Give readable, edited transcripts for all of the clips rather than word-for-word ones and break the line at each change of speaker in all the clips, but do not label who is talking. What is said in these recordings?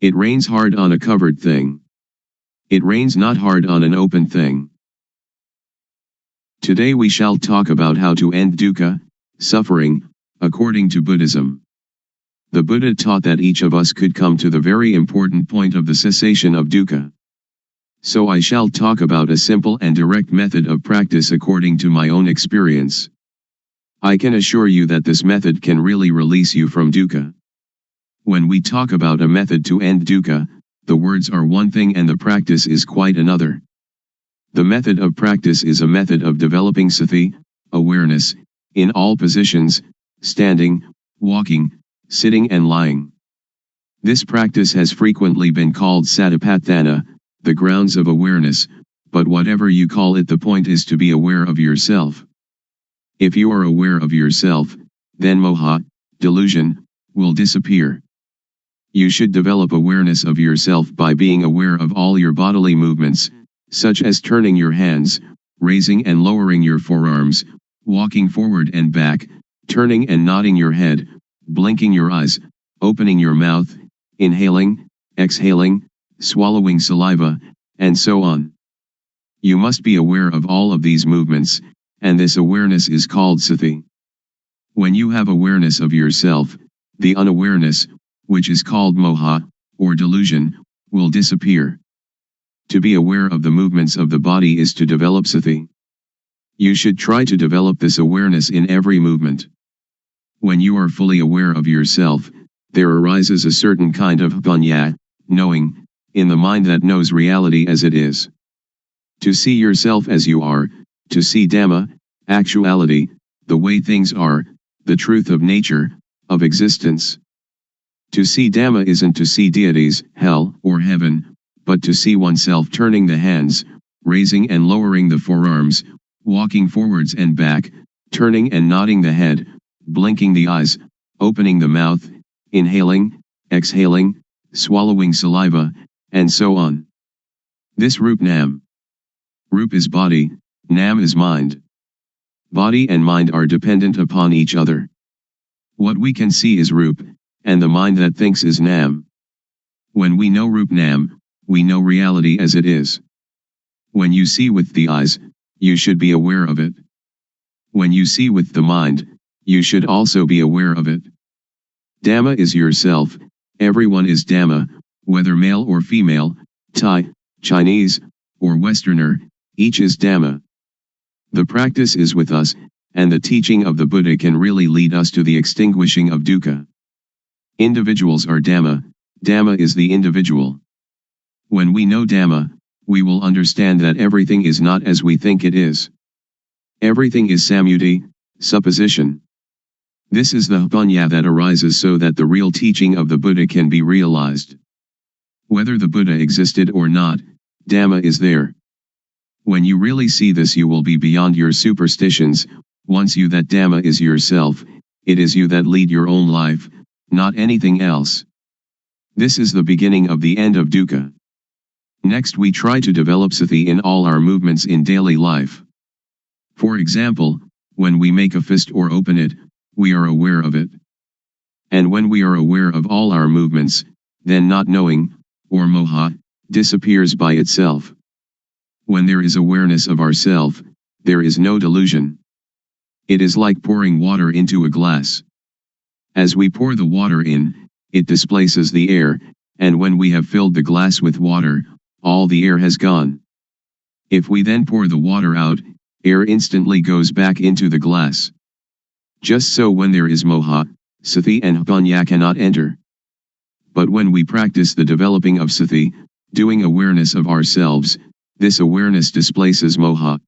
It rains hard on a covered thing. It rains not hard on an open thing. Today we shall talk about how to end dukkha, suffering, according to Buddhism. The Buddha taught that each of us could come to the very important point of the cessation of dukkha. So I shall talk about a simple and direct method of practice according to my own experience. I can assure you that this method can really release you from dukkha. When we talk about a method to end dukkha, the words are one thing and the practice is quite another. The method of practice is a method of developing sati, awareness, in all positions, standing, walking, sitting and lying. This practice has frequently been called satipatthana, the grounds of awareness, but whatever you call it, the point is to be aware of yourself. If you are aware of yourself, then moha, delusion, will disappear. You should develop awareness of yourself by being aware of all your bodily movements, such as turning your hands, raising and lowering your forearms, walking forward and back, turning and nodding your head, blinking your eyes, opening your mouth, inhaling, exhaling, swallowing saliva, and so on. You must be aware of all of these movements, and this awareness is called sati. When you have awareness of yourself, the unawareness, which is called moha, or delusion, will disappear. To be aware of the movements of the body is to develop sati. You should try to develop this awareness in every movement. When you are fully aware of yourself, there arises a certain kind of panya, knowing, in the mind that knows reality as it is. To see yourself as you are, to see Dhamma, actuality, the way things are, the truth of nature, of existence. To see Dhamma isn't to see deities, hell, or heaven, but to see oneself turning the hands, raising and lowering the forearms, walking forwards and back, turning and nodding the head, blinking the eyes, opening the mouth, inhaling, exhaling, swallowing saliva, and so on. This Rup Nam. Rup is body, Nam is mind. Body and mind are dependent upon each other. What we can see is Rup, and the mind that thinks is Nam. When we know Rup Nam, we know reality as it is. When you see with the eyes, you should be aware of it. When you see with the mind, you should also be aware of it. Dhamma is yourself, everyone is Dhamma, whether male or female, Thai, Chinese, or Westerner, each is Dhamma. The practice is with us, and the teaching of the Buddha can really lead us to the extinguishing of dukkha. Individuals are Dhamma, Dhamma is the individual. When we know Dhamma, we will understand that everything is not as we think it is. Everything is samyuti, supposition. This is the panya that arises so that the real teaching of the Buddha can be realized. Whether the Buddha existed or not, Dhamma is there. When you really see this, you will be beyond your superstitions. Once you that Dhamma is yourself, it is you that lead your own life, not anything else. This is the beginning of the end of dukkha. Next we try to develop sati in all our movements in daily life. For example, when we make a fist or open it, we are aware of it. And when we are aware of all our movements, then not knowing, or moha, disappears by itself. When there is awareness of ourself, there is no delusion. It is like pouring water into a glass. As we pour the water in, it displaces the air, and when we have filled the glass with water, all the air has gone. If we then pour the water out, air instantly goes back into the glass. Just so when there is moha, sati and panya cannot enter. But when we practice the developing of sati, doing awareness of ourselves, this awareness displaces moha.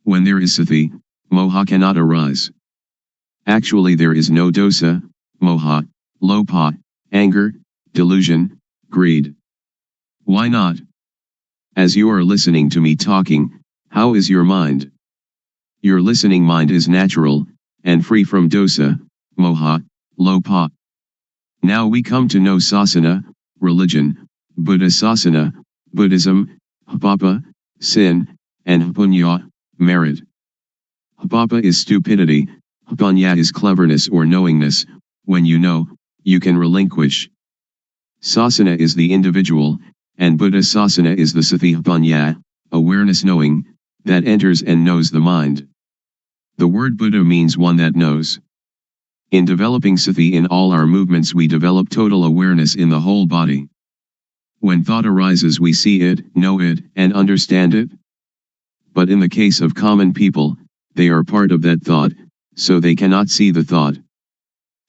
When there is sati, moha cannot arise. Actually there is no dosa, moha, lopa, anger, delusion, greed. Why not? As you are listening to me talking, how is your mind? Your listening mind is natural, and free from dosa, moha, lopa. Now we come to know sasana, religion, Buddha sasana, Buddhism, papa, sin, and punya, merit. Papa is stupidity, punya is cleverness or knowingness. When you know, you can relinquish. Sasana is the individual, and Buddha sasana is the sati punya, awareness knowing, that enters and knows the mind. The word Buddha means one that knows. In developing sati in all our movements we develop total awareness in the whole body. When thought arises we see it, know it, and understand it. But in the case of common people, they are part of that thought, so they cannot see the thought.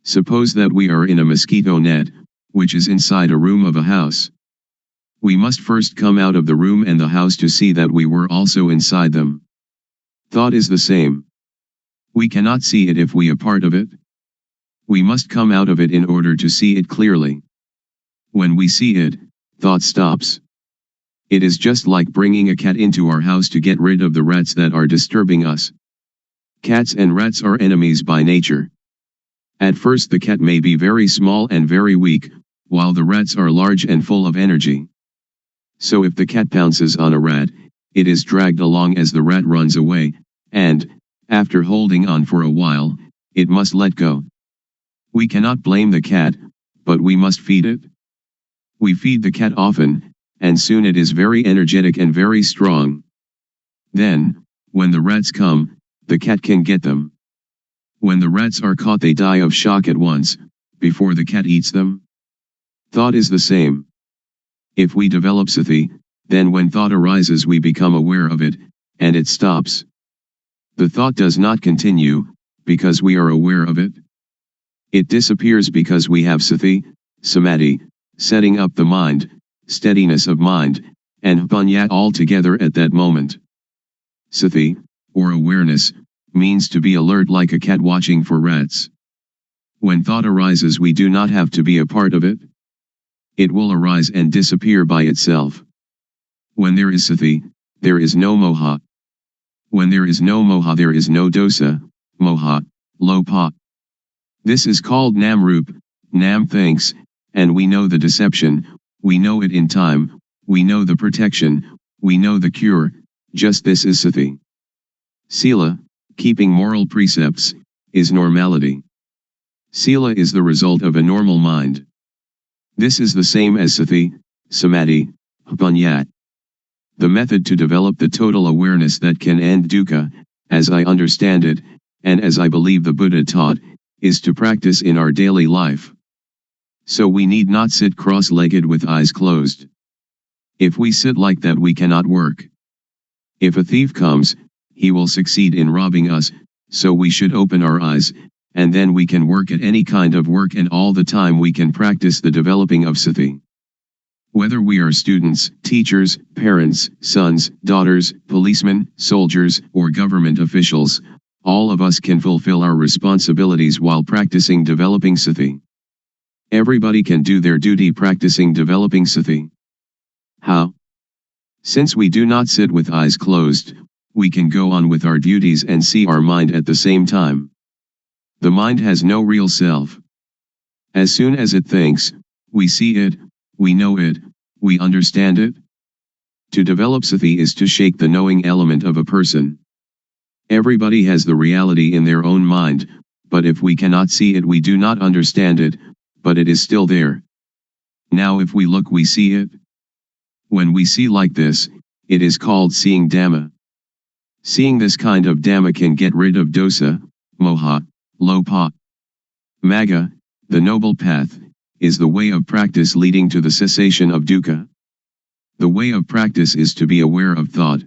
Suppose that we are in a mosquito net, which is inside a room of a house. We must first come out of the room and the house to see that we were also inside them. Thought is the same. We cannot see it if we are part of it. We must come out of it in order to see it clearly. When we see it, thought stops. It is just like bringing a cat into our house to get rid of the rats that are disturbing us. Cats and rats are enemies by nature. At first the cat may be very small and very weak, while the rats are large and full of energy. So if the cat pounces on a rat, it is dragged along as the rat runs away, and, after holding on for a while, it must let go. We cannot blame the cat, but we must feed it. We feed the cat often, and soon it is very energetic and very strong. Then, when the rats come, the cat can get them. When the rats are caught they die of shock at once, before the cat eats them. Thought is the same. If we develop sati, then when thought arises we become aware of it, and it stops. The thought does not continue, because we are aware of it. It disappears because we have sati, samadhi, setting up the mind, steadiness of mind, and punya all together at that moment. Sati, or awareness, means to be alert like a cat watching for rats. When thought arises we do not have to be a part of it. It will arise and disappear by itself. When there is sati, there is no moha. When there is no moha there is no dosa, moha, lopa. This is called namrup, nam thinks, and we know the deception, we know it in time, we know the protection, we know the cure, just this is sati. Sila, keeping moral precepts, is normality. Sila is the result of a normal mind. This is the same as sati, samadhi, punya. The method to develop the total awareness that can end dukkha, as I understand it, and as I believe the Buddha taught, is to practice in our daily life. So we need not sit cross-legged with eyes closed. If we sit like that we cannot work. If a thief comes, he will succeed in robbing us, so we should open our eyes, and then we can work at any kind of work and all the time we can practice the developing of sati. Whether we are students, teachers, parents, sons, daughters, policemen, soldiers, or government officials, all of us can fulfill our responsibilities while practicing developing sati. Everybody can do their duty practicing developing sati. How? Since we do not sit with eyes closed, we can go on with our duties and see our mind at the same time. The mind has no real self. As soon as it thinks, we see it, we know it, we understand it. To develop sati is to shake the knowing element of a person. Everybody has the reality in their own mind, but if we cannot see it we do not understand it, but it is still there. Now if we look we see it. When we see like this, it is called seeing Dhamma. Seeing this kind of Dhamma can get rid of dosa, moha, lopa. Magga, the noble path, is the way of practice leading to the cessation of dukkha. The way of practice is to be aware of thought.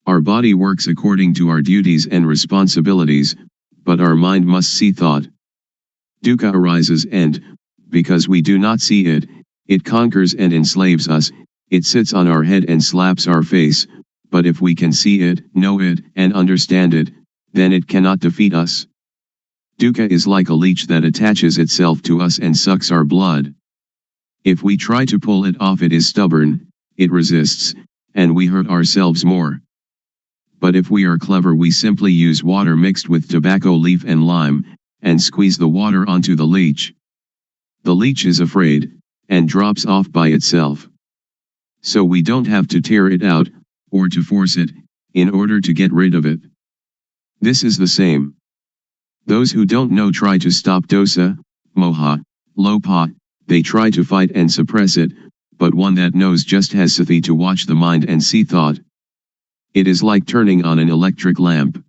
Our body works according to our duties and responsibilities, but our mind must see thought. Dukkha arises and, because we do not see it, it conquers and enslaves us, it sits on our head and slaps our face, but if we can see it, know it, and understand it, then it cannot defeat us. Dukkha is like a leech that attaches itself to us and sucks our blood. If we try to pull it off, it is stubborn, it resists, and we hurt ourselves more. But if we are clever, we simply use water mixed with tobacco leaf and lime, and squeeze the water onto the leech. The leech is afraid, and drops off by itself. So we don't have to tear it out, or to force it, in order to get rid of it. This is the same. Those who don't know try to stop dosa, moha, lopa, they try to fight and suppress it, but one that knows just has sati to watch the mind and see thought. It is like turning on an electric lamp.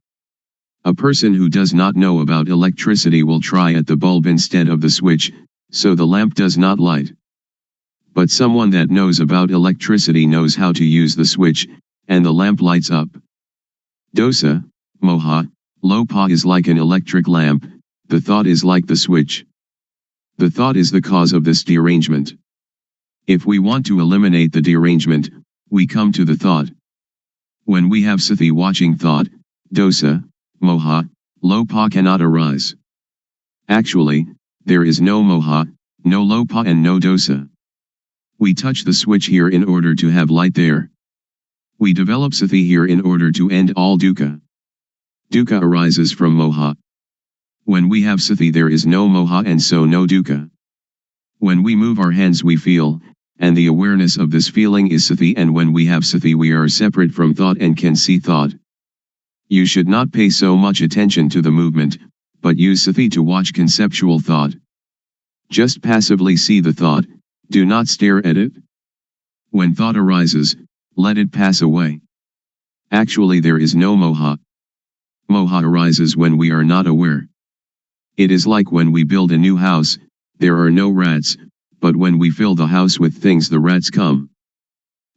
A person who does not know about electricity will try at the bulb instead of the switch, so the lamp does not light. But someone that knows about electricity knows how to use the switch, and the lamp lights up. Dosa, moha, lopa is like an electric lamp, the thought is like the switch. The thought is the cause of this derangement. If we want to eliminate the derangement, we come to the thought. When we have sati watching thought, dosa, moha, lopa cannot arise. Actually, there is no moha, no lopa and no dosa. We touch the switch here in order to have light there. We develop sati here in order to end all dukkha. Dukkha arises from moha. When we have sati there is no moha and so no dukkha. When we move our hands we feel, and the awareness of this feeling is sati, and when we have sati we are separate from thought and can see thought. You should not pay so much attention to the movement, but use sati to watch conceptual thought. Just passively see the thought, do not stare at it. When thought arises, let it pass away. Actually there is no moha. Moha arises when we are not aware. It is like when we build a new house, there are no rats, but when we fill the house with things the rats come.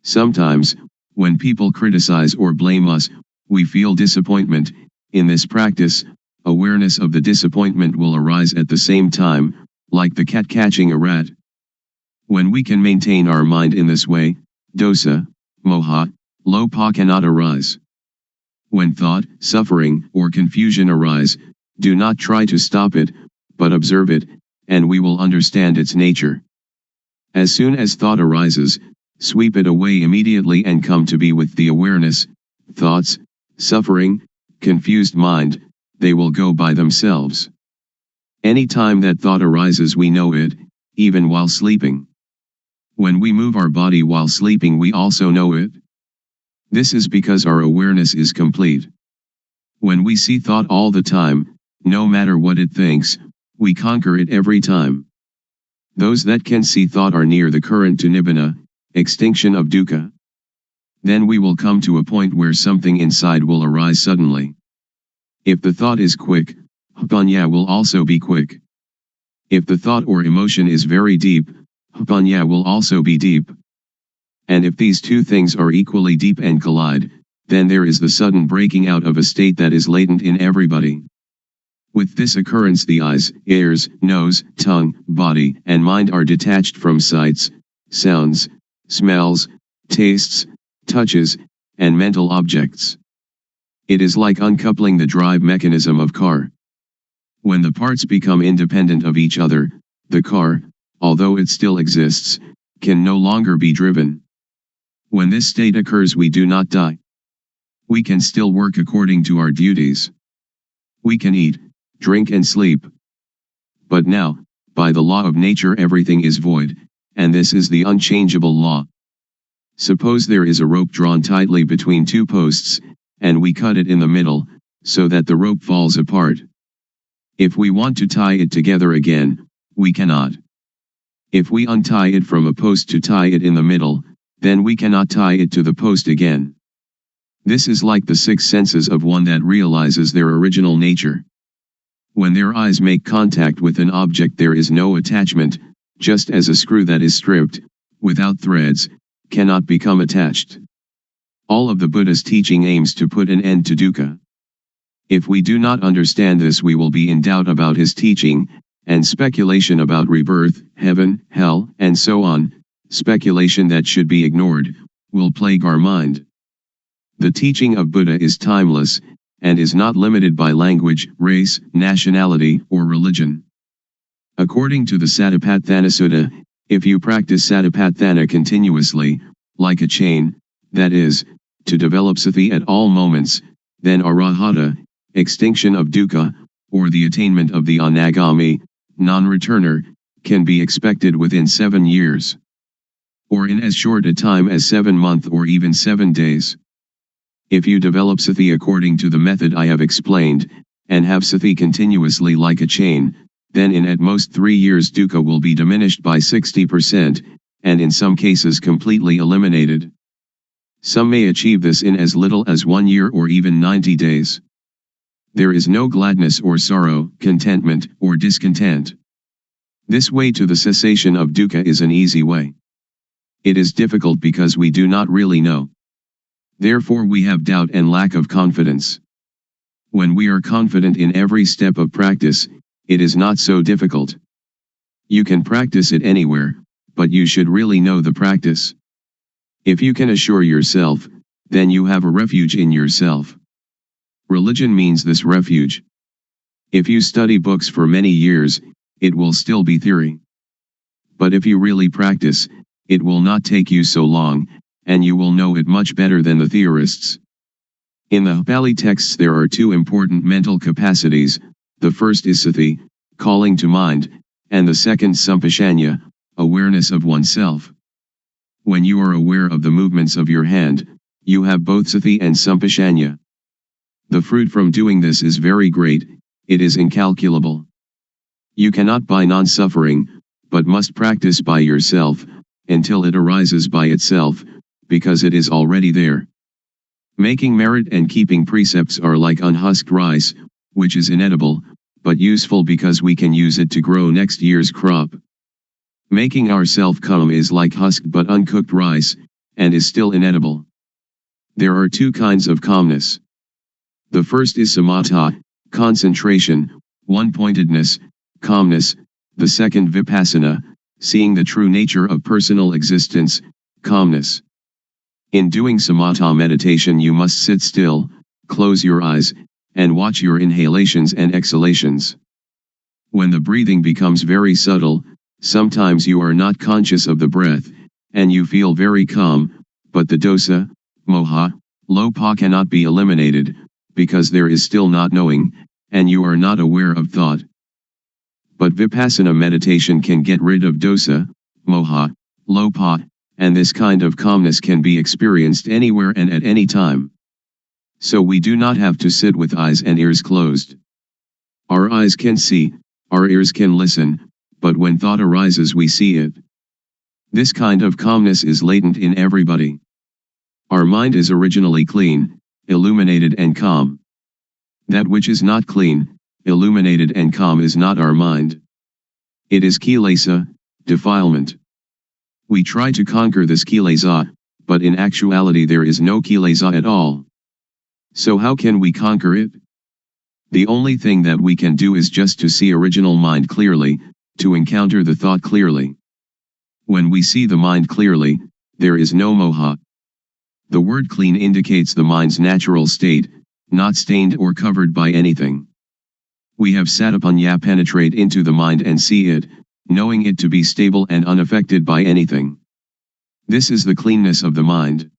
Sometimes, when people criticize or blame us, we feel disappointment. In this practice, awareness of the disappointment will arise at the same time, like the cat catching a rat. When we can maintain our mind in this way, dosa, moha, lopa cannot arise. When thought, suffering, or confusion arise, do not try to stop it, but observe it, and we will understand its nature. As soon as thought arises, sweep it away immediately and come to be with the awareness. Thoughts, suffering, confused mind, they will go by themselves. Any time that thought arises we know it, even while sleeping. When we move our body while sleeping we also know it. This is because our awareness is complete. When we see thought all the time, no matter what it thinks, we conquer it every time. Those that can see thought are near the current to nibbana, extinction of dukkha. Then we will come to a point where something inside will arise suddenly. If the thought is quick, panya will also be quick. If the thought or emotion is very deep, panya will also be deep. And if these two things are equally deep and collide, then there is the sudden breaking out of a state that is latent in everybody. With this occurrence the eyes, ears, nose, tongue, body, and mind are detached from sights, sounds, smells, tastes, touches, and mental objects. It is like uncoupling the drive mechanism of car. When the parts become independent of each other, the car, although it still exists, can no longer be driven. When this state occurs we do not die. We can still work according to our duties. We can eat, drink and sleep. But now, by the law of nature everything is void, and this is the unchangeable law. Suppose there is a rope drawn tightly between two posts, and we cut it in the middle, so that the rope falls apart. If we want to tie it together again, we cannot. If we untie it from a post to tie it in the middle, then we cannot tie it to the post again. This is like the six senses of one that realizes their original nature. When their eyes make contact with an object there is no attachment, just as a screw that is stripped, without threads, cannot become attached. All of the Buddha's teaching aims to put an end to dukkha. If we do not understand this we will be in doubt about his teaching, and speculation about rebirth, heaven, hell, and so on, speculation that should be ignored, will plague our mind. The teaching of Buddha is timeless, and is not limited by language, race, nationality, or religion. According to the Satipatthana Sutta, if you practice Satipatthana continuously, like a chain, that is, to develop sati at all moments, then arahata, extinction of dukkha, or the attainment of the anagami, non-returner, can be expected within 7 years. Or in as short a time as 7 months or even 7 days. If you develop sati according to the method I have explained, and have sati continuously like a chain, then in at most 3 years dukkha will be diminished by 60%, and in some cases completely eliminated. Some may achieve this in as little as 1 year or even 90 days. There is no gladness or sorrow, contentment or discontent. This way to the cessation of dukkha is an easy way. It is difficult because we do not really know. Therefore we have doubt and lack of confidence. When we are confident in every step of practice, it is not so difficult. You can practice it anywhere, but you should really know the practice. If you can assure yourself, then you have a refuge in yourself. Religion means this refuge. If you study books for many years, it will still be theory. But if you really practice, it will not take you so long, and you will know it much better than the theorists. In the Pali texts there are 2 important mental capacities, the first is sati, calling to mind, and the second sampashanya, awareness of oneself. When you are aware of the movements of your hand, you have both sati and sampashanya. The fruit from doing this is very great, it is incalculable. You cannot buy non-suffering, but must practice by yourself, until it arises by itself, because it is already there. Making merit and keeping precepts are like unhusked rice, which is inedible, but useful because we can use it to grow next year's crop. Making ourself calm is like husked but uncooked rice, and is still inedible. There are 2 kinds of calmness. The first is samatha, concentration, one-pointedness, calmness, the second vipassana, seeing the true nature of personal existence, calmness. In doing samatha meditation you must sit still, close your eyes, and watch your inhalations and exhalations. When the breathing becomes very subtle, sometimes you are not conscious of the breath, and you feel very calm, but the dosa, moha, lopa cannot be eliminated, because there is still not knowing, and you are not aware of thought. But vipassana meditation can get rid of dosa, moha, lopa, and this kind of calmness can be experienced anywhere and at any time. So we do not have to sit with eyes and ears closed. Our eyes can see, our ears can listen, but when thought arises we see it. This kind of calmness is latent in everybody. Our mind is originally clean, illuminated and calm. That which is not clean, illuminated and calm is not our mind. It is kilesa, defilement. We try to conquer this kilesa, but in actuality there is no kilesa at all. So how can we conquer it? The only thing that we can do is just to see original mind clearly, to encounter the thought clearly. When we see the mind clearly, there is no moha. The word clean indicates the mind's natural state, not stained or covered by anything. We have satipanya penetrate into the mind and see it, knowing it to be stable and unaffected by anything. This is the cleanness of the mind.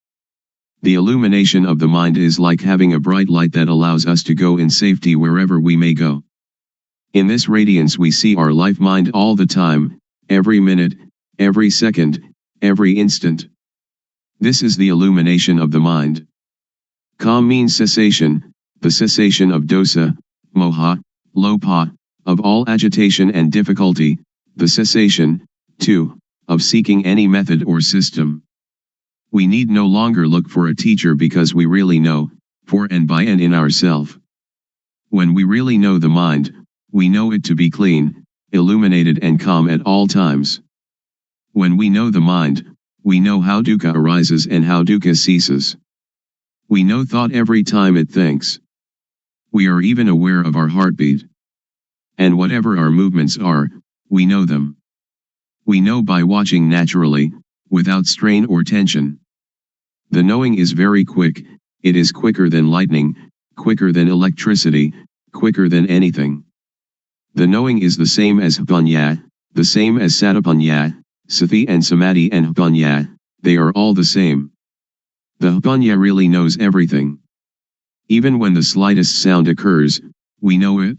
The illumination of the mind is like having a bright light that allows us to go in safety wherever we may go. In this radiance we see our life mind all the time, every minute, every second, every instant. This is the illumination of the mind. Calm means cessation, the cessation of dosa, moha, lopa, of all agitation and difficulty, the cessation, too, of seeking any method or system. We need no longer look for a teacher because we really know, for and by and in ourself. When we really know the mind, we know it to be clean, illuminated and calm at all times. When we know the mind, we know how dukkha arises and how dukkha ceases. We know thought every time it thinks. We are even aware of our heartbeat. And whatever our movements are, we know them. We know by watching naturally, without strain or tension. The knowing is very quick, it is quicker than lightning, quicker than electricity, quicker than anything. The knowing is the same as Hpanya, the same as Satipanya, Sati and Samadhi and Hpanya, they are all the same. The Hpanya really knows everything. Even when the slightest sound occurs, we know it.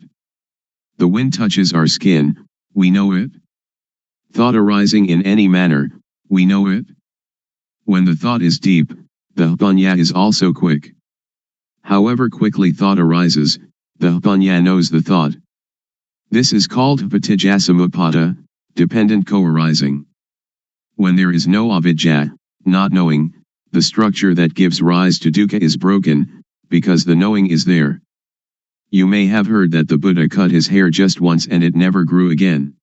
The wind touches our skin, we know it. Thought arising in any manner, we know it. When the thought is deep, the Hpanya is also quick. However quickly thought arises, the Hpanya knows the thought. This is called Patijjasamuppada, dependent co-arising. When there is no avidya, not knowing, the structure that gives rise to dukkha is broken, because the knowing is there. You may have heard that the Buddha cut his hair just once and it never grew again.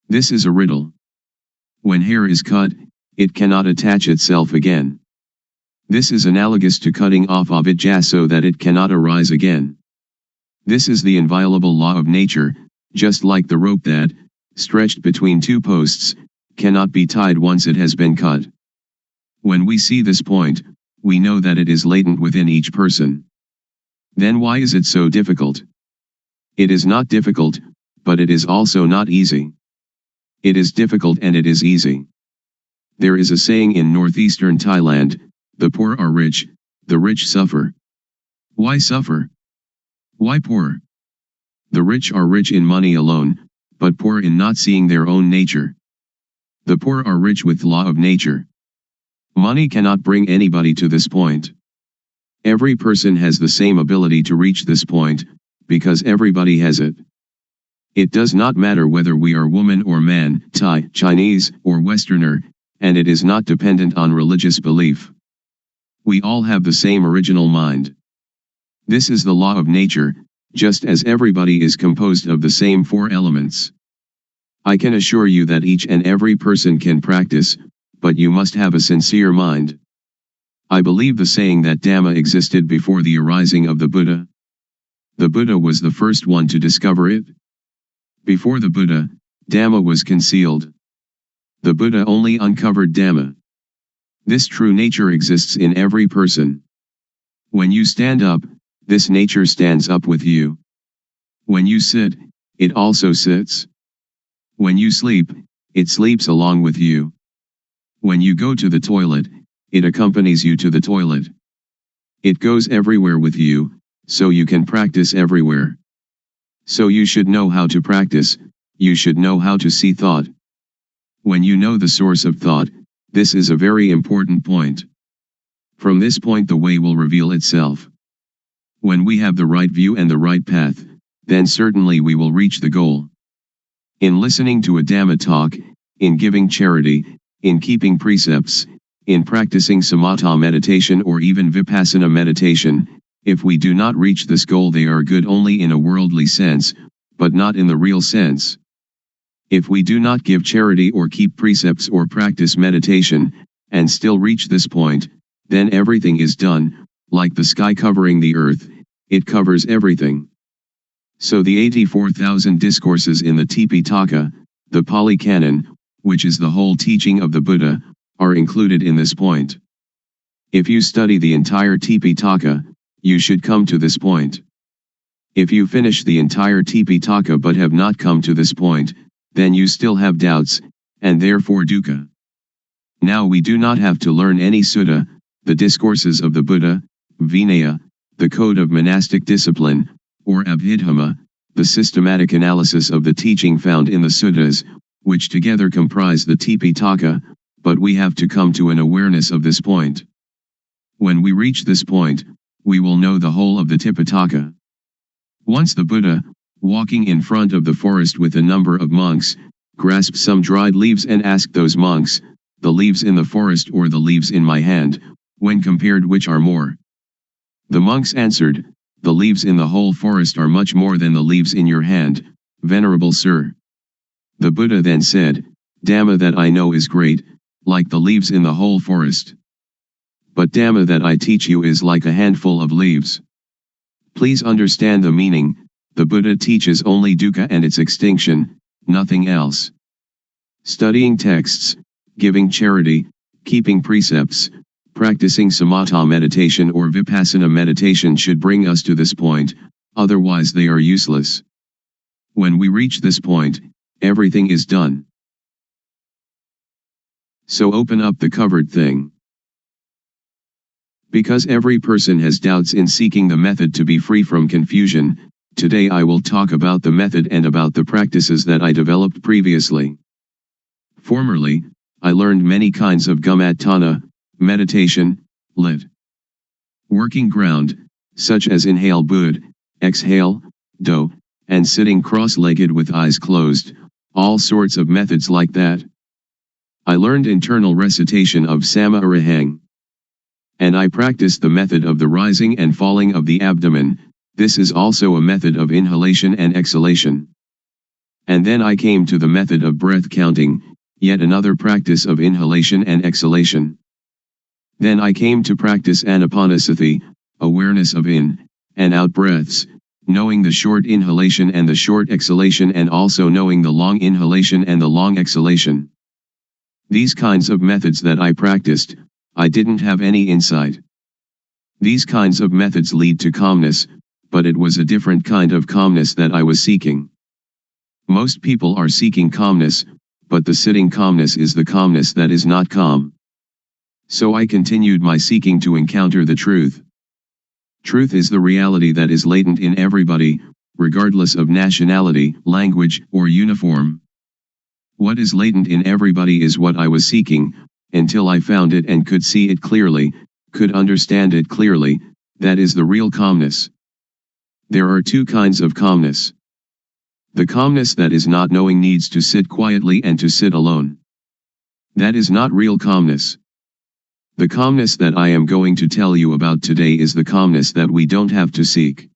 This is a riddle. When hair is cut, it cannot attach itself again. This is analogous to cutting off avidya so that it cannot arise again. This is the inviolable law of nature, just like the rope that, stretched between two posts, cannot be tied once it has been cut. When we see this point, we know that it is latent within each person. Then why is it so difficult? It is not difficult, but it is also not easy. It is difficult and it is easy. There is a saying in northeastern Thailand, the poor are rich, the rich suffer. Why suffer? Why poor? The rich are rich in money alone, but poor in not seeing their own nature. The poor are rich with law of nature. Money cannot bring anybody to this point. Every person has the same ability to reach this point, because everybody has it. It does not matter whether we are woman or man, Thai, Chinese, or Westerner, and it is not dependent on religious belief. We all have the same original mind. This is the law of nature, just as everybody is composed of the same four elements. I can assure you that each and every person can practice, but you must have a sincere mind. I believe the saying that Dhamma existed before the arising of the Buddha. The Buddha was the first one to discover it. Before the Buddha, Dhamma was concealed. The Buddha only uncovered Dhamma. This true nature exists in every person. When you stand up, this nature stands up with you. When you sit, it also sits. When you sleep, it sleeps along with you. When you go to the toilet, it accompanies you to the toilet. It goes everywhere with you, so you can practice everywhere. So you should know how to practice, you should know how to see thought. When you know the source of thought, this is a very important point. From this point the way will reveal itself. When we have the right view and the right path, then certainly we will reach the goal. In listening to a Dhamma talk, in giving charity, in keeping precepts, in practicing samatha meditation or even vipassana meditation, if we do not reach this goal they are good only in a worldly sense, but not in the real sense. If we do not give charity or keep precepts or practice meditation, and still reach this point, then everything is done, like the sky covering the earth, it covers everything. So the 84,000 discourses in the Tipitaka, the Pali Canon, which is the whole teaching of the Buddha, are included in this point. If you study the entire Tipitaka, you should come to this point. If you finish the entire Tipitaka but have not come to this point, then you still have doubts, and therefore dukkha. Now we do not have to learn any sutta, the discourses of the Buddha, Vinaya, the code of monastic discipline, or Abhidhamma, the systematic analysis of the teaching found in the suttas, which together comprise the Tipitaka, but we have to come to an awareness of this point. When we reach this point, we will know the whole of the Tipitaka. Once the Buddha, walking in front of the forest with a number of monks, grasped some dried leaves and asked those monks, the leaves in the forest or the leaves in my hand, when compared which are more? The monks answered, the leaves in the whole forest are much more than the leaves in your hand, venerable sir. The Buddha then said, Dhamma that I know is great, like the leaves in the whole forest. But Dhamma that I teach you is like a handful of leaves. Please understand the meaning, the Buddha teaches only dukkha and its extinction, nothing else. Studying texts, giving charity, keeping precepts, Practicing samatha meditation or vipassana meditation should bring us to this point, otherwise they are useless. When we reach this point, everything is done. So open up the covered thing. Because every person has doubts in seeking the method to be free from confusion, today I will talk about the method and about the practices that I developed previously. Formerly, I learned many kinds of gumatana, meditation, lit. Working ground, such as inhale bud, exhale, do, and sitting cross-legged with eyes closed, all sorts of methods like that. I learned internal recitation of Sama Arahang. And I practiced the method of the rising and falling of the abdomen. This is also a method of inhalation and exhalation. And then I came to the method of breath counting, yet another practice of inhalation and exhalation. Then I came to practice anapanasati, awareness of in and out breaths, knowing the short inhalation and the short exhalation, and also knowing the long inhalation and the long exhalation. These kinds of methods that I practiced, I didn't have any insight. These kinds of methods lead to calmness, but it was a different kind of calmness that I was seeking. Most people are seeking calmness, but the sitting calmness is the calmness that is not calm. So I continued my seeking to encounter the truth. Truth is the reality that is latent in everybody, regardless of nationality, language, or uniform. What is latent in everybody is what I was seeking, until I found it and could see it clearly, could understand it clearly. That is the real calmness. There are two kinds of calmness. The calmness that is not knowing needs to sit quietly and to sit alone. That is not real calmness. The calmness that I am going to tell you about today is the calmness that we don't have to seek.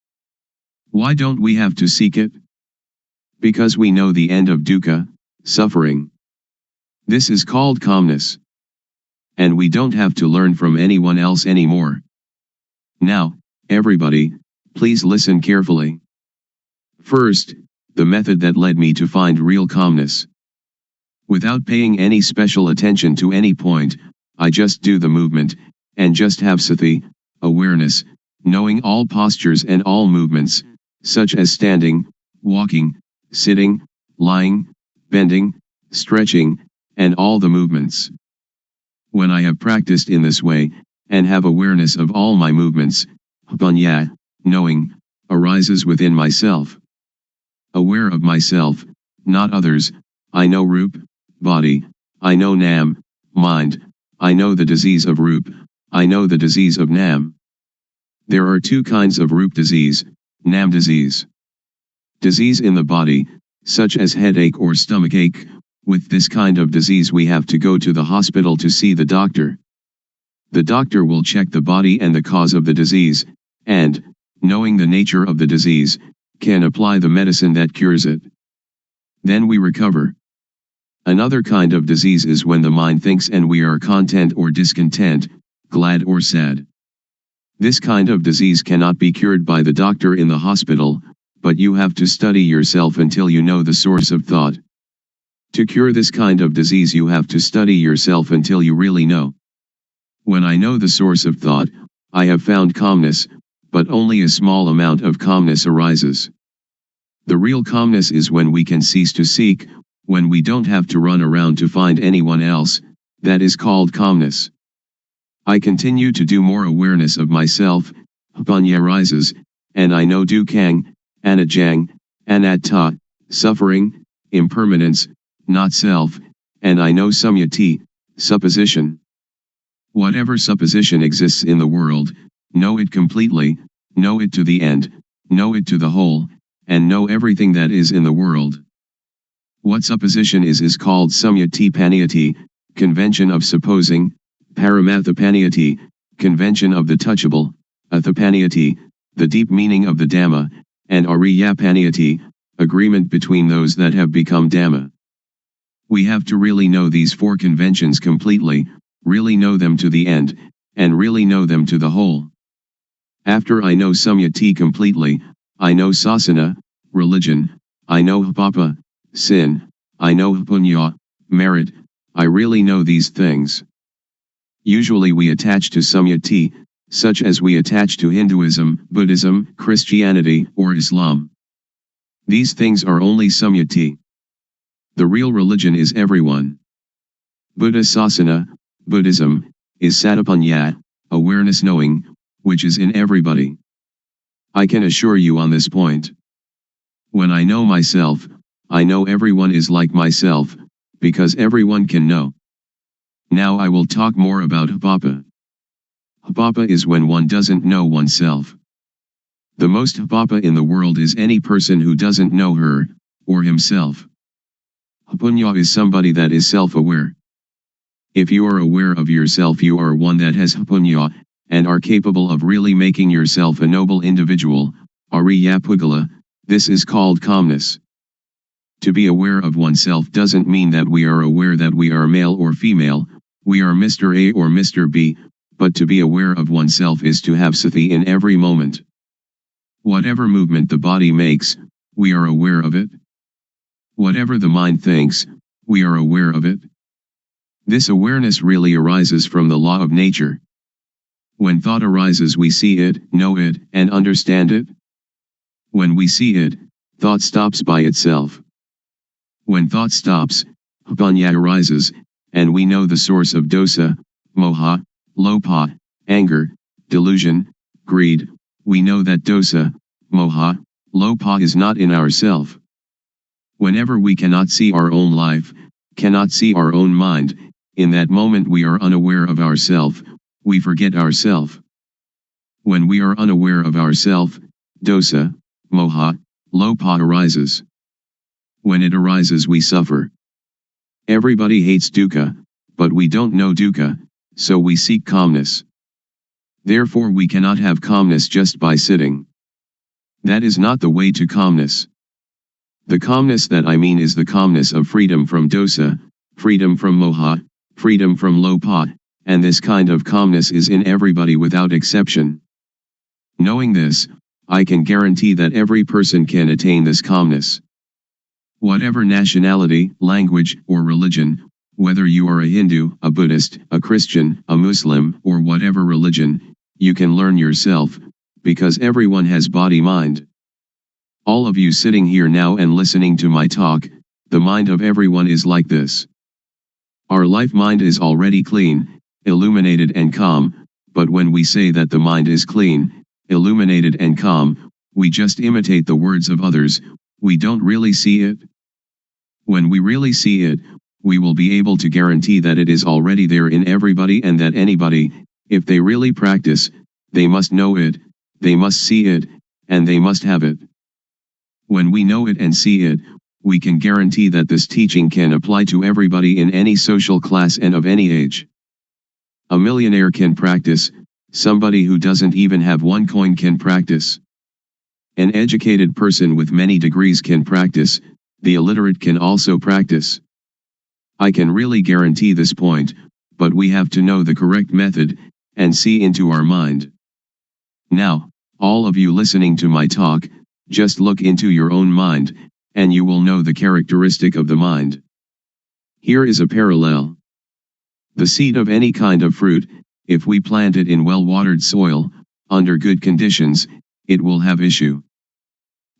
Why don't we have to seek it? Because we know the end of dukkha, suffering. This is called calmness. And we don't have to learn from anyone else anymore. Now, everybody, please listen carefully. First, the method that led me to find real calmness. Without paying any special attention to any point, I just do the movement, and just have sati, awareness, knowing all postures and all movements, such as standing, walking, sitting, lying, bending, stretching, and all the movements. When I have practiced in this way, and have awareness of all my movements, panya, knowing, arises within myself. Aware of myself, not others, I know rup, body, I know nam, mind, I know the disease of rup, I know the disease of nam. There are two kinds of rup disease, nam disease. Disease in the body, such as headache or stomachache. With this kind of disease we have to go to the hospital to see the doctor. The doctor will check the body and the cause of the disease, and, knowing the nature of the disease, can apply the medicine that cures it. Then we recover. Another kind of disease is when the mind thinks and we are content or discontent, glad or sad. This kind of disease cannot be cured by the doctor in the hospital, but you have to study yourself until you know the source of thought. To cure this kind of disease you have to study yourself until you really know. When I know the source of thought, I have found calmness, but only a small amount of calmness arises. The real calmness is when we can cease to seek, when we don't have to run around to find anyone else. That is called calmness. I continue to do more awareness of myself, panya rises, and I know dukkang, anajang, anatta, suffering, impermanence, not self, and I know samyati, supposition. Whatever supposition exists in the world, know it completely, know it to the end, know it to the whole, and know everything that is in the world. What supposition is called samyati paniyati, convention of supposing, paramathapaniyati, convention of the touchable, athapaniyati, the deep meaning of the Dhamma, and ariyapaniyati, agreement between those that have become Dhamma. We have to really know these four conventions completely, really know them to the end, and really know them to the whole. After I know samyati completely, I know sasana, religion, I know papa, sin, I know punya, merit, I really know these things. Usually we attach to samyati, such as we attach to Hinduism, Buddhism, Christianity, or Islam. These things are only samyati. The real religion is everyone. Buddha Sasana, Buddhism, is satapanya, awareness knowing, which is in everybody. I can assure you on this point. When I know myself, I know everyone is like myself, because everyone can know. Now I will talk more about hapapa. Hapapa is when one doesn't know oneself. The most hapapa in the world is any person who doesn't know her, or himself. Hapunya is somebody that is self-aware. If you are aware of yourself, you are one that has hapunya, and are capable of really making yourself a noble individual, ariya pugala. This is called calmness. To be aware of oneself doesn't mean that we are aware that we are male or female, we are Mr. A or Mr. B, but to be aware of oneself is to have sati in every moment. Whatever movement the body makes, we are aware of it. Whatever the mind thinks, we are aware of it. This awareness really arises from the law of nature. When thought arises, we see it, know it, and understand it. When we see it, thought stops by itself. When thought stops, hapanya arises, and we know the source of dosa, moha, lopa, anger, delusion, greed. We know that dosa, moha, lopa is not in ourself. Whenever we cannot see our own life, cannot see our own mind, in that moment we are unaware of ourself, we forget ourself. When we are unaware of ourself, dosa, moha, lopa arises. When it arises we suffer. Everybody hates dukkha, but we don't know dukkha, so we seek calmness. Therefore we cannot have calmness just by sitting. That is not the way to calmness. The calmness that I mean is the calmness of freedom from dosa, freedom from moha, freedom from lopa, and this kind of calmness is in everybody without exception. Knowing this, I can guarantee that every person can attain this calmness. Whatever nationality, language, or religion, whether you are a Hindu, a Buddhist, a Christian, a Muslim, or whatever religion, you can learn yourself, because everyone has body-mind. All of you sitting here now and listening to my talk, the mind of everyone is like this. Our life mind is already clean, illuminated and calm, but when we say that the mind is clean, illuminated and calm, we just imitate the words of others, we don't really see it. When we really see it, we will be able to guarantee that it is already there in everybody and that anybody, if they really practice, they must know it, they must see it, and they must have it. When we know it and see it, we can guarantee that this teaching can apply to everybody in any social class and of any age. A millionaire can practice, somebody who doesn't even have one coin can practice. An educated person with many degrees can practice, the illiterate can also practice. I can really guarantee this point, but we have to know the correct method, and see into our mind. Now, all of you listening to my talk, just look into your own mind, and you will know the characteristic of the mind. Here is a parallel. The seed of any kind of fruit, if we plant it in well-watered soil, under good conditions, it will have issue.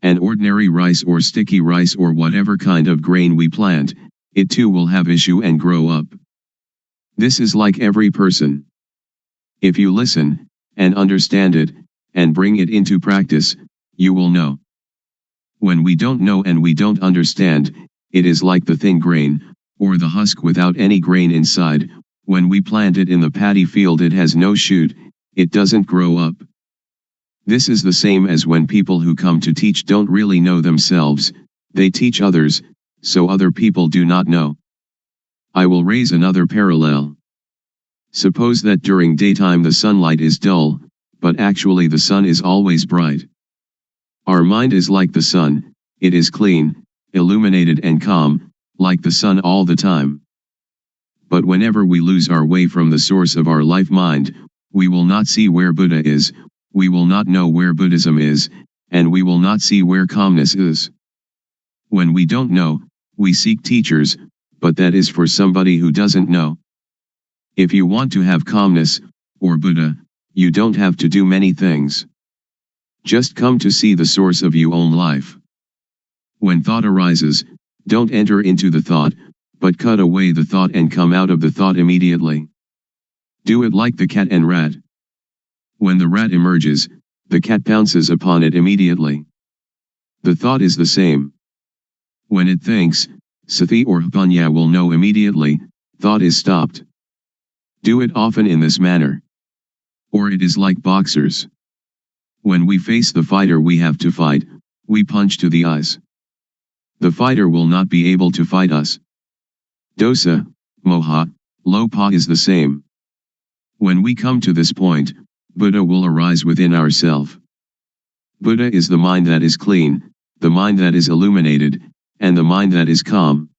And ordinary rice or sticky rice or whatever kind of grain we plant, it too will have issue and grow up. This is like every person. If you listen, and understand it, and bring it into practice, you will know. When we don't know and we don't understand, it is like the thin grain, or the husk without any grain inside. When we plant it in the paddy field it has no shoot, it doesn't grow up. This is the same as when people who come to teach don't really know themselves, they teach others, so other people do not know. I will raise another parallel. Suppose that during daytime the sunlight is dull, but actually the sun is always bright. Our mind is like the sun, it is clean, illuminated and calm, like the sun all the time. But whenever we lose our way from the source of our life mind, we will not see where Buddha is, we will not know where Buddhism is, and we will not see where calmness is. When we don't know, we seek teachers, but that is for somebody who doesn't know. If you want to have calmness, or Buddha, you don't have to do many things. Just come to see the source of your own life. When thought arises, don't enter into the thought, but cut away the thought and come out of the thought immediately. Do it like the cat and rat. When the rat emerges, the cat pounces upon it immediately. The thought is the same. When it thinks, sati or panya will know immediately, thought is stopped. Do it often in this manner. Or it is like boxers. When we face the fighter we have to fight, we punch to the eyes. The fighter will not be able to fight us. Dosa, moha, lopa is the same. When we come to this point, Buddha will arise within ourself. Buddha is the mind that is clean, the mind that is illuminated, and the mind that is calm.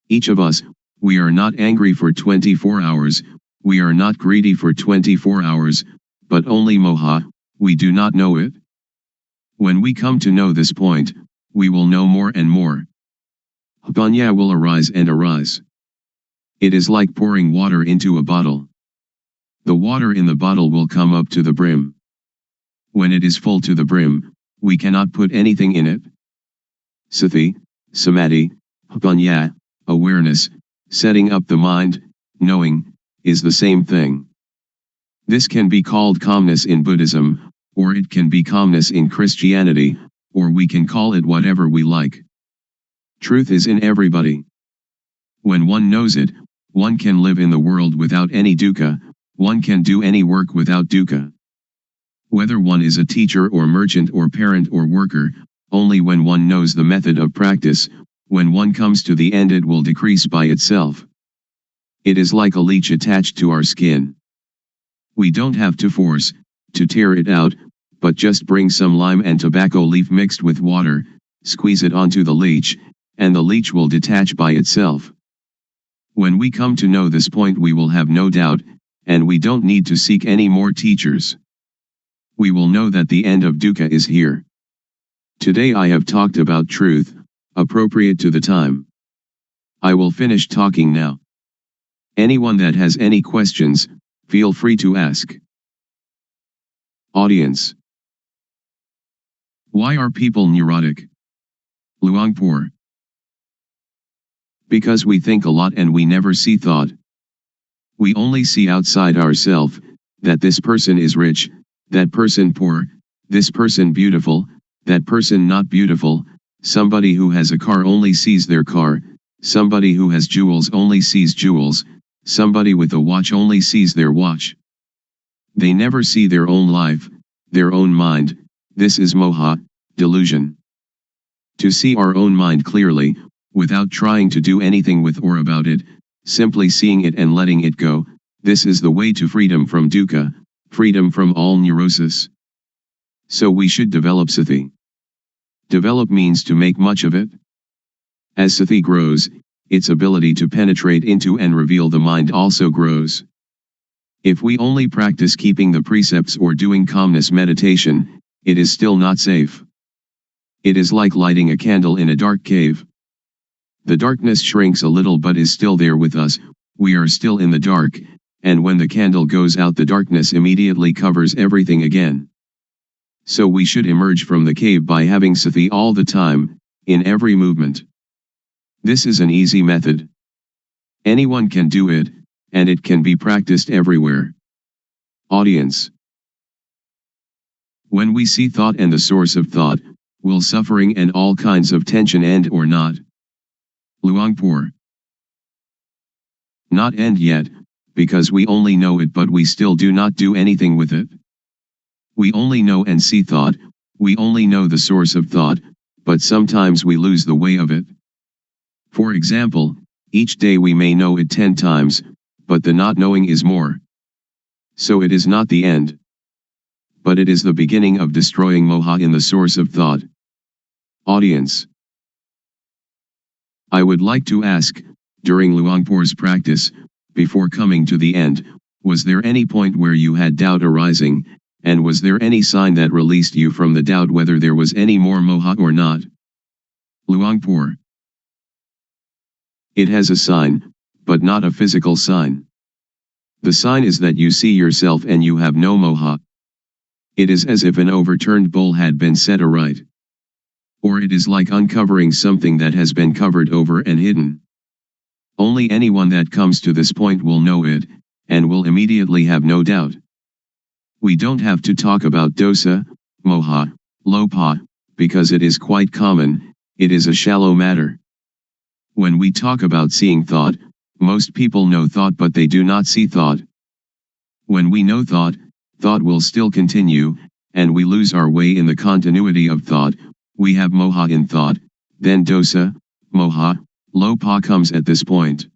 Each of us, we are not angry for 24 hours, we are not greedy for 24 hours, but only moha, we do not know it. When we come to know this point, we will know more and more. Panya will arise and arise. It is like pouring water into a bottle. The water in the bottle will come up to the brim. When it is full to the brim, we cannot put anything in it. Sati, samadhi, panya, awareness, setting up the mind, knowing, is the same thing. This can be called calmness in Buddhism, or it can be calmness in Christianity, or we can call it whatever we like. Truth is in everybody. When one knows it, one can live in the world without any dukkha, one can do any work without dukkha. Whether one is a teacher or merchant or parent or worker, only when one knows the method of practice, when one comes to the end it will decrease by itself. It is like a leech attached to our skin. We don't have to force, to tear it out, but just bring some lime and tobacco leaf mixed with water, squeeze it onto the leech, and the leech will detach by itself. When we come to know this point we will have no doubt, and we don't need to seek any more teachers. We will know that the end of dukkha is here. Today I have talked about truth, appropriate to the time. I will finish talking now. Anyone that has any questions, feel free to ask. Audience. Why are people neurotic? Luangpor. Because we think a lot and we never see thought. We only see outside ourselves, that this person is rich, that person poor, this person beautiful, that person not beautiful, somebody who has a car only sees their car, somebody who has jewels only sees jewels, somebody with a watch only sees their watch. They never see their own life, their own mind. This is moha, delusion. To see our own mind clearly, without trying to do anything with or about it, simply seeing it and letting it go, this is the way to freedom from dukkha, freedom from all neurosis. So we should develop sati. Develop means to make much of it. As sati grows, its ability to penetrate into and reveal the mind also grows. If we only practice keeping the precepts or doing calmness meditation, it is still not safe. It is like lighting a candle in a dark cave. The darkness shrinks a little but is still there with us, we are still in the dark, and when the candle goes out the darkness immediately covers everything again. So we should emerge from the cave by having sati all the time, in every movement. This is an easy method. Anyone can do it, and it can be practiced everywhere. Audience. When we see thought and the source of thought, will suffering and all kinds of tension end or not? Luangpor. Not end yet, because we only know it but we still do not do anything with it. We only know and see thought, we only know the source of thought, but sometimes we lose the way of it. For example, each day we may know it 10 times, but the not knowing is more. So it is not the end. But it is the beginning of destroying moha in the source of thought. Audience. I would like to ask, during Luangpor's practice, before coming to the end, was there any point where you had doubt arising, and was there any sign that released you from the doubt whether there was any more moha or not? Luangpor. It has a sign, but not a physical sign. The sign is that you see yourself and you have no moha. It is as if an overturned bowl had been set aright. Or it is like uncovering something that has been covered over and hidden. Only anyone that comes to this point will know it, and will immediately have no doubt. We don't have to talk about dosa, moha, lopa, because it is quite common, it is a shallow matter. When we talk about seeing thought, most people know thought but they do not see thought. When we know thought, thought will still continue, and we lose our way in the continuity of thought. We have moha in thought, then dosa, moha, lopa comes at this point.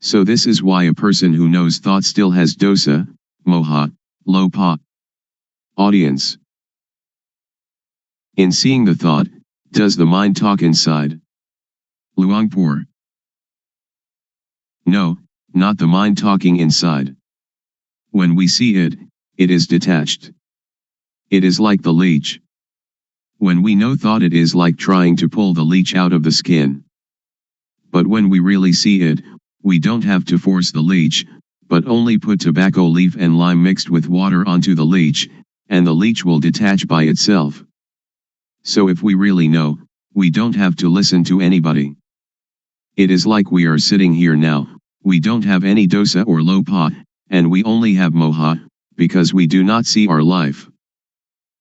So this is why a person who knows thought still has dosa, moha, lopa. Audience. In seeing the thought, does the mind talk inside? Luangpor. No, not the mind talking inside. When we see it, it is detached. It is like the leech. When we know thought, it is like trying to pull the leech out of the skin. But when we really see it, we don't have to force the leech, but only put tobacco leaf and lime mixed with water onto the leech, and the leech will detach by itself. So if we really know, we don't have to listen to anybody. It is like we are sitting here now, we don't have any dosa or lopa, and we only have moha, because we do not see our life.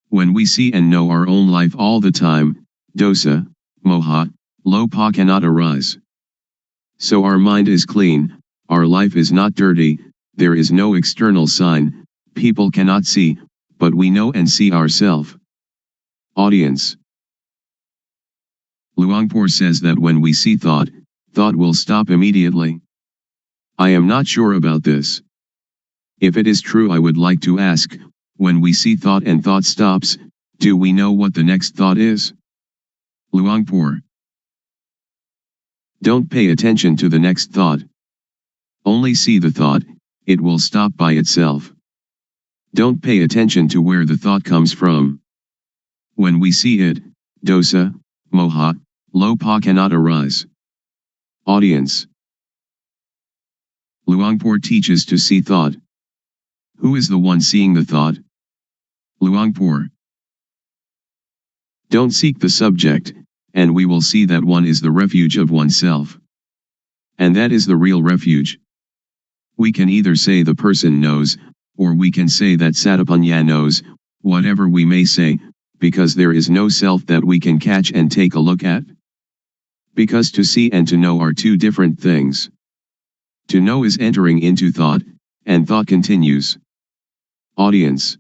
When we see and know our own life all the time, dosa, moha, lopa cannot arise. So our mind is clean, our life is not dirty, there is no external sign, people cannot see, but we know and see ourselves. Audience. Luangpor says that when we see thought, thought will stop immediately. I am not sure about this. If it is true, I would like to ask, when we see thought and thought stops, do we know what the next thought is? Luangpor. Don't pay attention to the next thought. Only see the thought, it will stop by itself. Don't pay attention to where the thought comes from. When we see it, dosa, moha, lopa cannot arise. Audience. Luangpor teaches to see thought. Who is the one seeing the thought? Luangpor. Don't seek the subject, and we will see that one is the refuge of oneself. And that is the real refuge. We can either say the person knows, or we can say that Satapanya knows, whatever we may say, because there is no self that we can catch and take a look at. Because to see and to know are two different things. To know is entering into thought, and thought continues. Audience.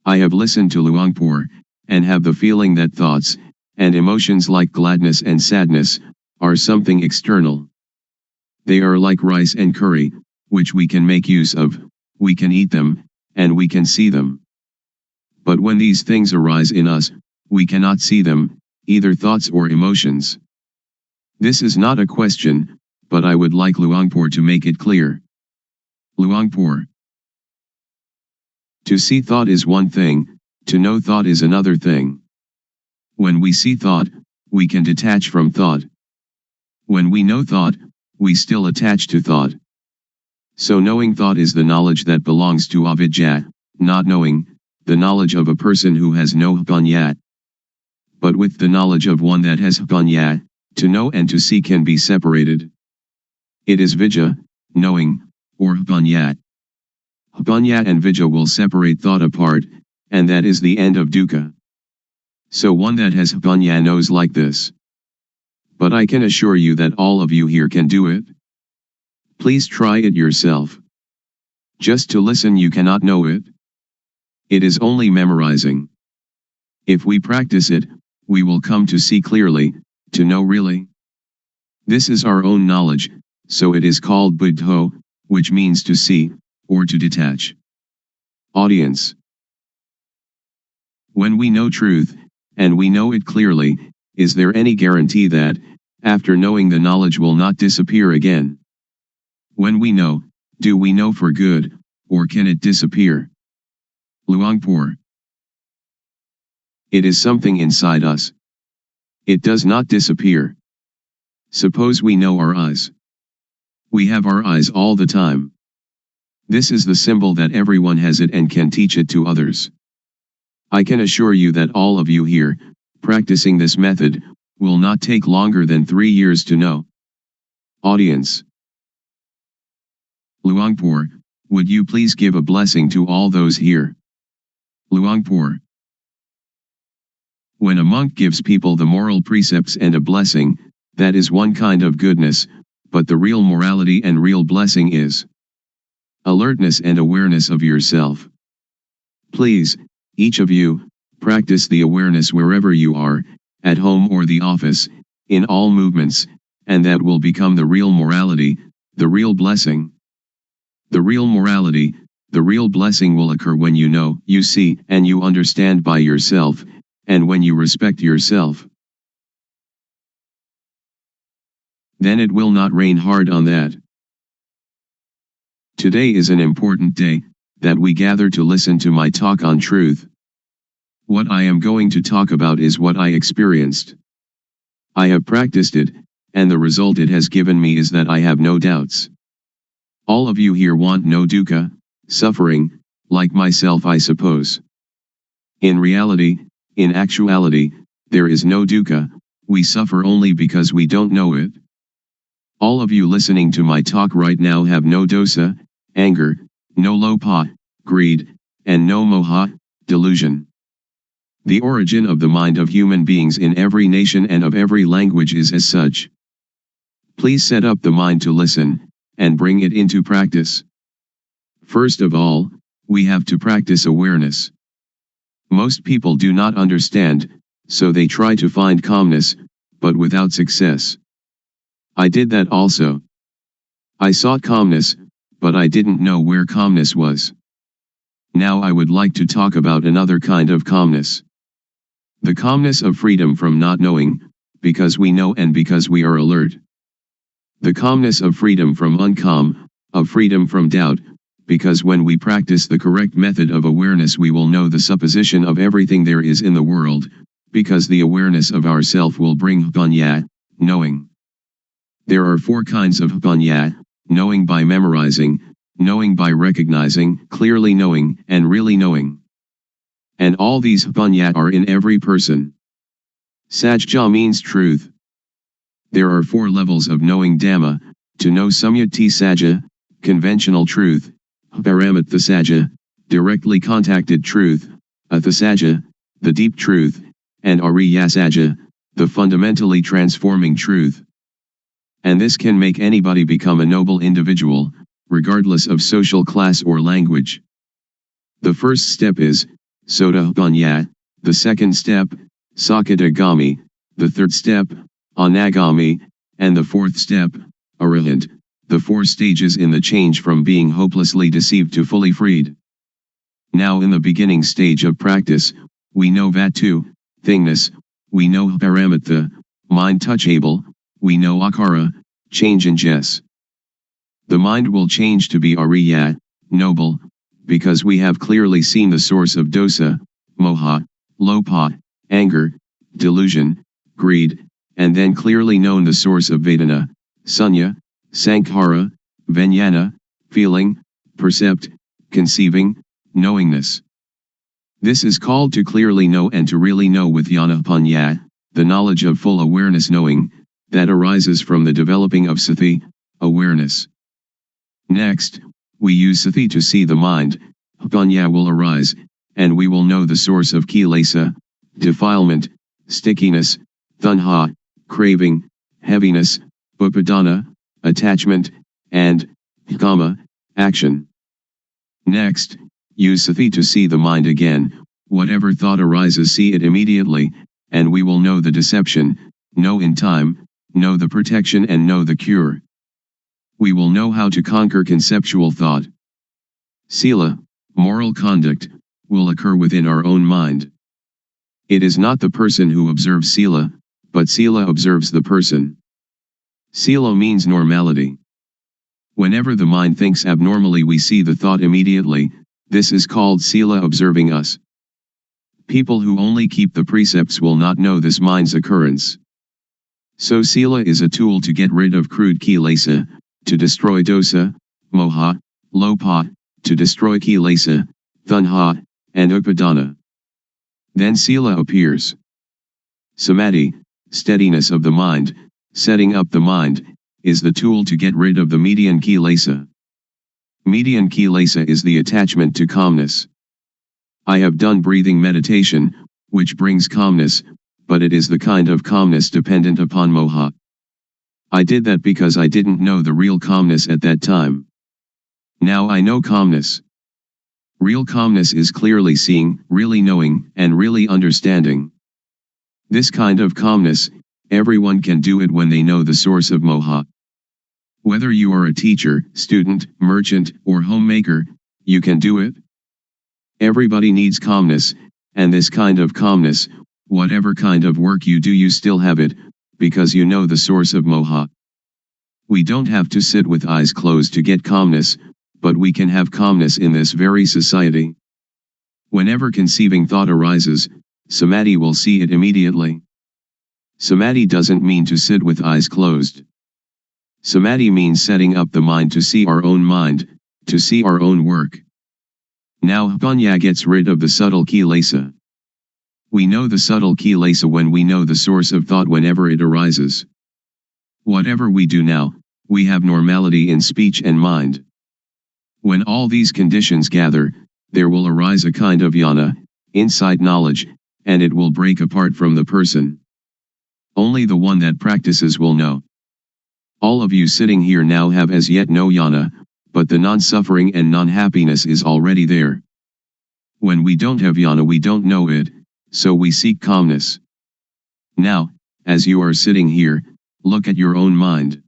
I have listened to Luangpor, and have the feeling that thoughts, and emotions like gladness and sadness, are something external. They are like rice and curry, which we can make use of, we can eat them, and we can see them. But when these things arise in us, we cannot see them, either thoughts or emotions. This is not a question, but I would like Luangpor to make it clear. Luangpor. To see thought is one thing, to know thought is another thing. When we see thought, we can detach from thought. When we know thought, we still attach to thought. So knowing thought is the knowledge that belongs to avidya, not knowing, the knowledge of a person who has no panya. But with the knowledge of one that has panya, to know and to see can be separated. It is vidya, knowing, or panya. Panya and vidya will separate thought apart, and that is the end of dukkha. So one that has panya knows like this. But I can assure you that all of you here can do it. Please try it yourself. Just to listen you cannot know it. It is only memorizing. If we practice it, we will come to see clearly, to know really. This is our own knowledge, so it is called buddho, which means to see, or to detach. Audience. When we know truth, and we know it clearly, is there any guarantee that, after knowing the knowledge will not disappear again? When we know, do we know for good, or can it disappear? Luangpor. It is something inside us. It does not disappear. Suppose we know our eyes. We have our eyes all the time. This is the symbol that everyone has it and can teach it to others. I can assure you that all of you here, practicing this method, will not take longer than 3 years to know. Audience. Luangpor, would you please give a blessing to all those here? Luangpor. When a monk gives people the moral precepts and a blessing, that is one kind of goodness, but the real morality and real blessing is alertness and awareness of yourself. Please, each of you, practice the awareness wherever you are, at home or the office, in all movements, and that will become the real morality, the real blessing. The real morality, the real blessing will occur when you know, you see, and you understand by yourself, and when you respect yourself. Then it will not rain hard on that. Today is an important day, that we gather to listen to my talk on truth. What I am going to talk about is what I experienced. I have practiced it, and the result it has given me is that I have no doubts. All of you here want no dukkha, suffering, like myself I suppose. In reality, in actuality, there is no dukkha, we suffer only because we don't know it. All of you listening to my talk right now have no dosa, anger, no lopha, greed, and no moha, delusion. The origin of the mind of human beings in every nation and of every language is as such. Please set up the mind to listen, and bring it into practice. First of all, we have to practice awareness. Most people do not understand, so they try to find calmness, but without success. I did that also. I sought calmness, but I didn't know where calmness was. Now I would like to talk about another kind of calmness. The calmness of freedom from not knowing, because we know and because we are alert. The calmness of freedom from uncalm, of freedom from doubt, because when we practice the correct method of awareness we will know the supposition of everything there is in the world, because the awareness of ourself will bring panya, knowing. There are 4 kinds of panya, knowing by memorizing, knowing by recognizing, clearly knowing, and really knowing. And all these panya are in every person. Sajja means truth. There are 4 levels of knowing Dhamma, to know Samyati Sajja, conventional truth, Paramatha Sajja, directly contacted truth, Atha Sajja, the deep truth, and Ariya Sajja, the fundamentally transforming truth. And this can make anybody become a noble individual, regardless of social class or language. The first step is Sotapanya, the second step, Sakadagami, the third step, Anagami, and the fourth step, Arahant, the 4 stages in the change from being hopelessly deceived to fully freed. Now in the beginning stage of practice, we know Vatu, thingness, we know Paramatha, mind touchable, we know Akara, change in Jess. The mind will change to be Ariya, noble, because we have clearly seen the source of dosa, moha, lopha, anger, delusion, greed, and then clearly known the source of Vedana, Sunya, Sankhara, Vijnana, feeling, percept, conceiving, knowingness. This is called to clearly know and to really know with Jnana-panya, the knowledge of full awareness knowing, that arises from the developing of sati, awareness. Next, we use sati to see the mind, panya will arise, and we will know the source of kilesa, defilement, stickiness, tanha, craving, heaviness, upadana, attachment, and kama, action. Next, use sati to see the mind again, whatever thought arises see it immediately, and we will know the deception, know in time, know the protection and know the cure. We will know how to conquer conceptual thought. Sila, moral conduct, will occur within our own mind. It is not the person who observes sila, but sila observes the person. Sila means normality. Whenever the mind thinks abnormally we see the thought immediately, this is called sila observing us. People who only keep the precepts will not know this mind's occurrence. So sila is a tool to get rid of crude kilesa, to destroy dosa, moha, lopa, to destroy kilesa, tanha, and upadana. Then sila appears. Samadhi, steadiness of the mind, setting up the mind, is the tool to get rid of the median kilesa. Median kilesa is the attachment to calmness. I have done breathing meditation, which brings calmness, but it is the kind of calmness dependent upon moha. I did that because I didn't know the real calmness at that time. Now I know calmness. Real calmness is clearly seeing, really knowing, and really understanding. This kind of calmness, everyone can do it when they know the source of moha. Whether you are a teacher, student, merchant, or homemaker, you can do it. Everybody needs calmness, and this kind of calmness, whatever kind of work you do, you still have it, because you know the source of moha. We don't have to sit with eyes closed to get calmness, but we can have calmness in this very society. Whenever conceiving thought arises, samadhi will see it immediately. Samadhi doesn't mean to sit with eyes closed. Samadhi means setting up the mind to see our own mind, to see our own work. Now Panya gets rid of the subtle kilesa. We know the subtle kilesa when we know the source of thought whenever it arises. Whatever we do now, we have normality in speech and mind. When all these conditions gather, there will arise a kind of jnana, insight knowledge, and it will break apart from the person. Only the one that practices will know. All of you sitting here now have as yet no jnana, but the non-suffering and non-happiness is already there. When we don't have jnana, we don't know it, so we seek calmness. Now, as you are sitting here, look at your own mind.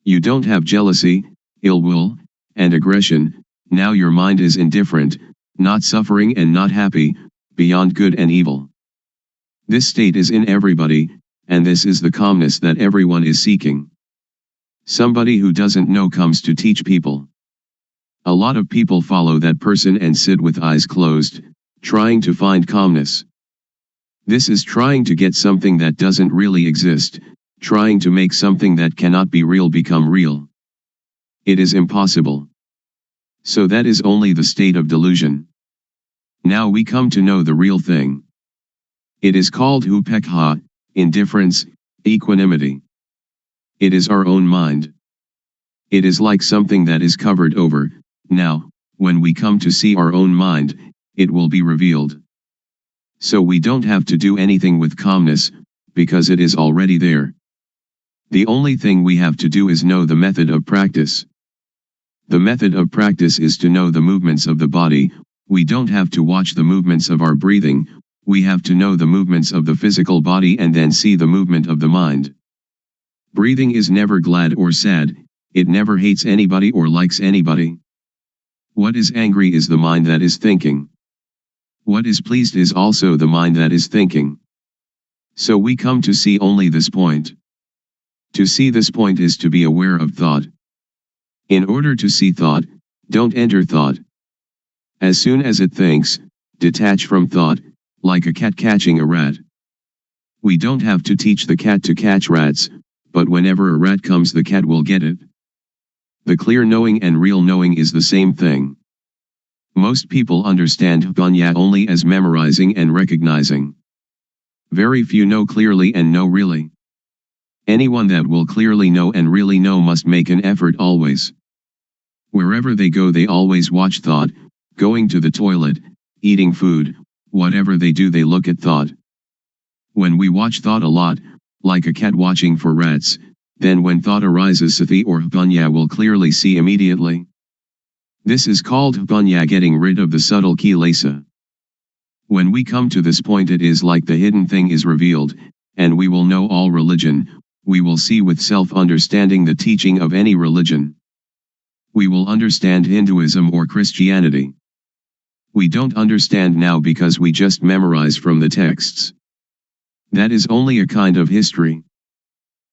You don't have jealousy, ill will, and aggression. Now your mind is indifferent, not suffering and not happy, beyond good and evil. This state is in everybody, and this is the calmness that everyone is seeking. Somebody who doesn't know comes to teach people. A lot of people follow that person and sit with eyes closed, trying to find calmness. This is trying to get something that doesn't really exist, trying to make something that cannot be real become real. It is impossible. So that is only the state of delusion. Now we come to know the real thing. It is called upekha, indifference, equanimity. It is our own mind. It is like something that is covered over. Now, when we come to see our own mind, it will be revealed. So we don't have to do anything with calmness, because it is already there. The only thing we have to do is know the method of practice. The method of practice is to know the movements of the body. We don't have to watch the movements of our breathing, we have to know the movements of the physical body and then see the movement of the mind. Breathing is never glad or sad, it never hates anybody or likes anybody. What is angry is the mind that is thinking. What is pleased is also the mind that is thinking. So we come to see only this point. To see this point is to be aware of thought. In order to see thought, don't enter thought. As soon as it thinks, detach from thought, like a cat catching a rat. We don't have to teach the cat to catch rats, but whenever a rat comes the cat will get it. The clear knowing and real knowing is the same thing. Most people understand Panya only as memorizing and recognizing. Very few know clearly and know really. Anyone that will clearly know and really know must make an effort always. Wherever they go they always watch thought, going to the toilet, eating food, whatever they do they look at thought. When we watch thought a lot, like a cat watching for rats, then when thought arises sati or Panya will clearly see immediately. This is called Panya, getting rid of the subtle kilesa. When we come to this point it is like the hidden thing is revealed, and we will know all religion, we will see with self-understanding the teaching of any religion. We will understand Hinduism or Christianity. We don't understand now because we just memorize from the texts. That is only a kind of history.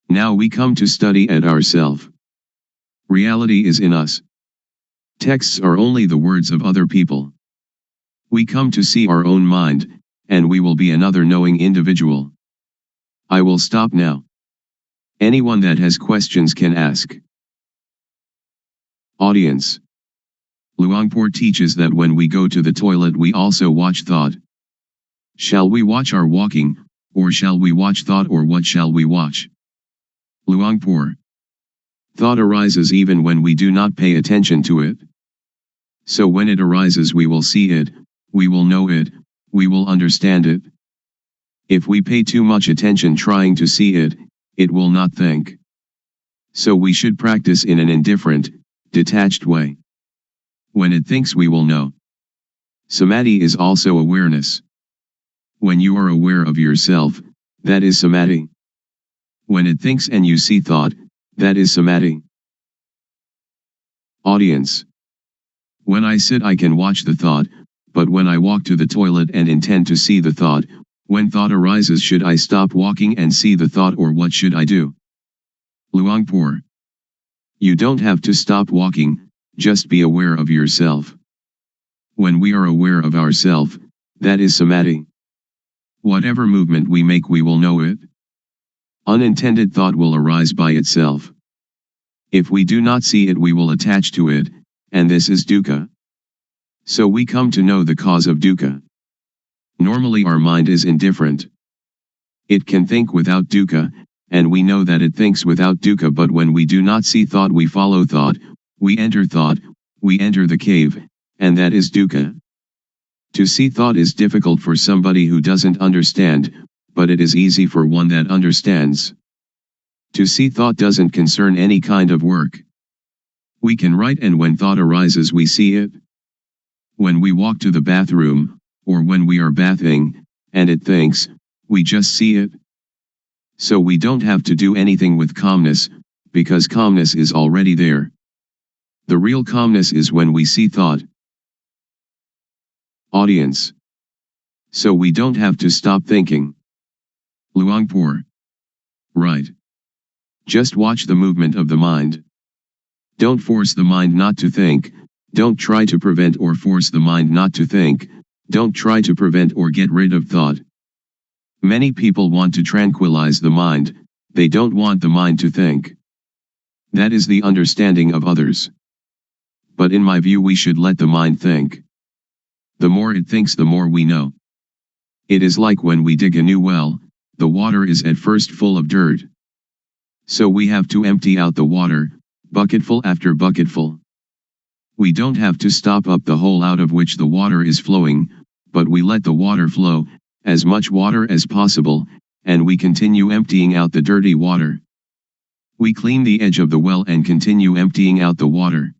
Now we come to study at ourselves. Reality is in us. Texts are only the words of other people. We come to see our own mind, and we will be another knowing individual. I will stop now. Anyone that has questions can ask. Audience. Luangpor teaches that when we go to the toilet we also watch thought. Shall we watch our walking, or shall we watch thought, or what shall we watch? Luangpor. Thought arises even when we do not pay attention to it. So when it arises we will see it, we will know it, we will understand it. If we pay too much attention trying to see it, it will not think. So we should practice in an indifferent, detached way. When it thinks we will know. Samadhi is also awareness. When you are aware of yourself, that is samadhi. When it thinks and you see thought, that is samadhi. Audience. When I sit I can watch the thought, but when I walk to the toilet and intend to see the thought, when thought arises should I stop walking and see the thought, or what should I do? Luangpor. You don't have to stop walking, just be aware of yourself. When we are aware of ourself, that is samadhi. Whatever movement we make we will know it. Unintended thought will arise by itself. If we do not see it we will attach to it, and this is dukkha. So we come to know the cause of dukkha. Normally our mind is indifferent. It can think without dukkha, and we know that it thinks without dukkha, but when we do not see thought we follow thought, we enter the cave, and that is dukkha. To see thought is difficult for somebody who doesn't understand, but it is easy for one that understands. To see thought doesn't concern any kind of work. We can write, and when thought arises we see it. When we walk to the bathroom, or when we are bathing, and it thinks, we just see it. So we don't have to do anything with calmness, because calmness is already there. The real calmness is when we see thought. Audience. So we don't have to stop thinking. Luangpor. Right. Just watch the movement of the mind. Don't force the mind not to think, don't try to prevent or force the mind not to think, don't try to prevent or get rid of thought. Many people want to tranquilize the mind, they don't want the mind to think. That is the understanding of others. But in my view we should let the mind think. The more it thinks the more we know. It is like when we dig a new well, the water is at first full of dirt. So we have to empty out the water, bucketful after bucketful. We don't have to stop up the hole out of which the water is flowing, but we let the water flow, as much water as possible, and we continue emptying out the dirty water. We clean the edge of the well and continue emptying out the water.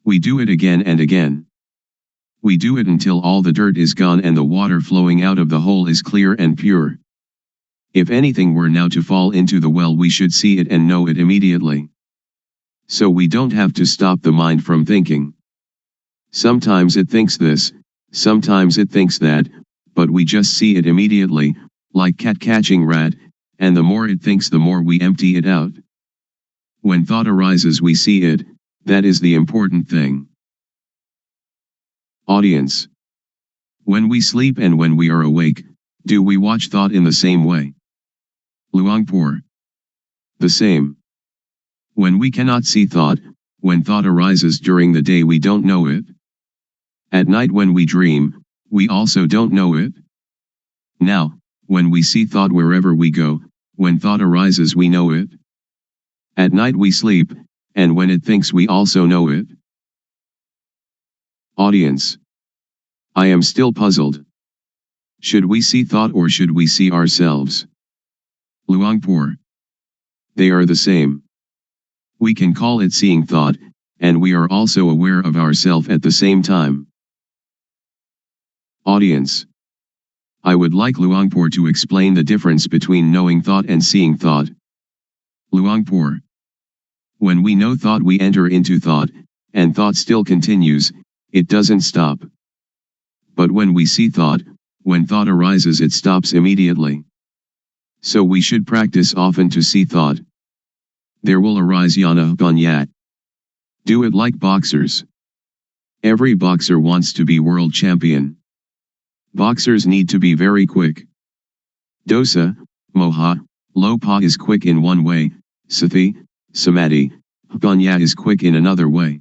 We do it again and again. We do it until all the dirt is gone and the water flowing out of the hole is clear and pure. If anything were now to fall into the well we should see it and know it immediately. So we don't have to stop the mind from thinking. Sometimes it thinks this, sometimes it thinks that, but we just see it immediately, like cat catching rat, and the more it thinks the more we empty it out. When thought arises we see it, that is the important thing. Audience. When we sleep and when we are awake, do we watch thought in the same way? Luangpor. The same. When we cannot see thought, when thought arises during the day we don't know it. At night when we dream, we also don't know it. Now, when we see thought wherever we go, when thought arises we know it. At night we sleep, and when it thinks we also know it. Audience. I am still puzzled. Should we see thought or should we see ourselves? Luangpor. They are the same. We can call it seeing thought, and we are also aware of ourself at the same time. Audience. I would like Luangpor to explain the difference between knowing thought and seeing thought. Luangpor. When we know thought we enter into thought, and thought still continues, it doesn't stop. But when we see thought, when thought arises it stops immediately. So we should practice often to see thought. There will arise yana banyat. Do it like boxers. Every boxer wants to be world champion. Boxers need to be very quick. Dosa, moha, lopa is quick in one way, sati, samadhi, Upanya is quick in another way.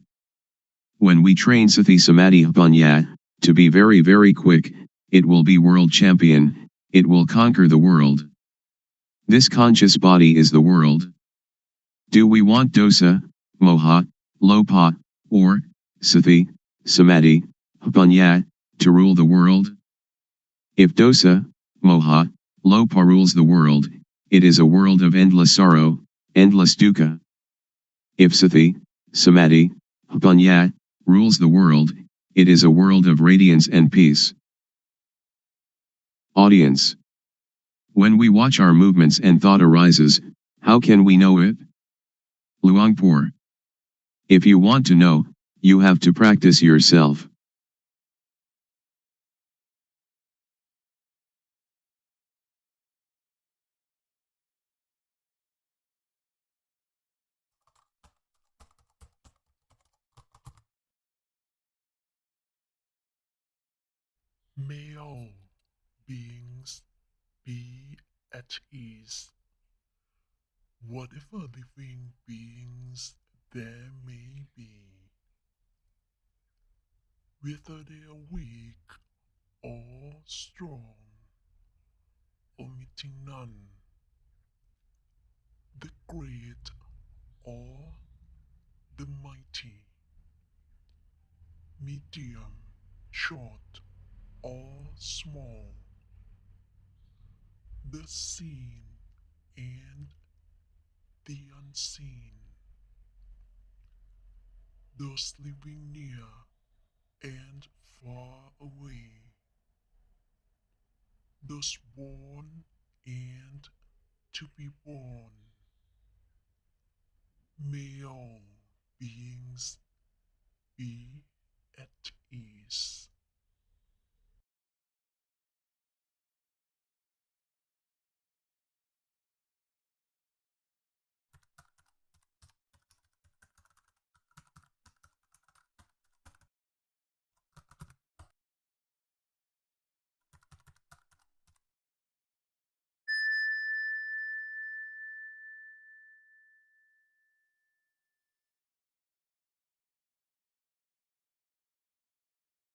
When we train Sati Samadhi Upanya to be very very quick, it will be world champion, it will conquer the world. This conscious body is the world. Do we want dosa, moha, lopa, or Sati, Samadhi, Upanya to rule the world? If dosa, moha, lopa rules the world, it is a world of endless sorrow, endless dukkha. If Sati, Samadhi, Upanya rules the world, it is a world of radiance and peace. Audience. When we watch our movements and thought arises, how can we know it? Luangpor. If you want to know, you have to practice yourself.
May all beings be at ease, whatever living beings there may be, whether they are weak or strong, omitting none, the great or the mighty, medium, short or small, the seen and the unseen, those living near and far away, those born and to be born. May all beings be at ease.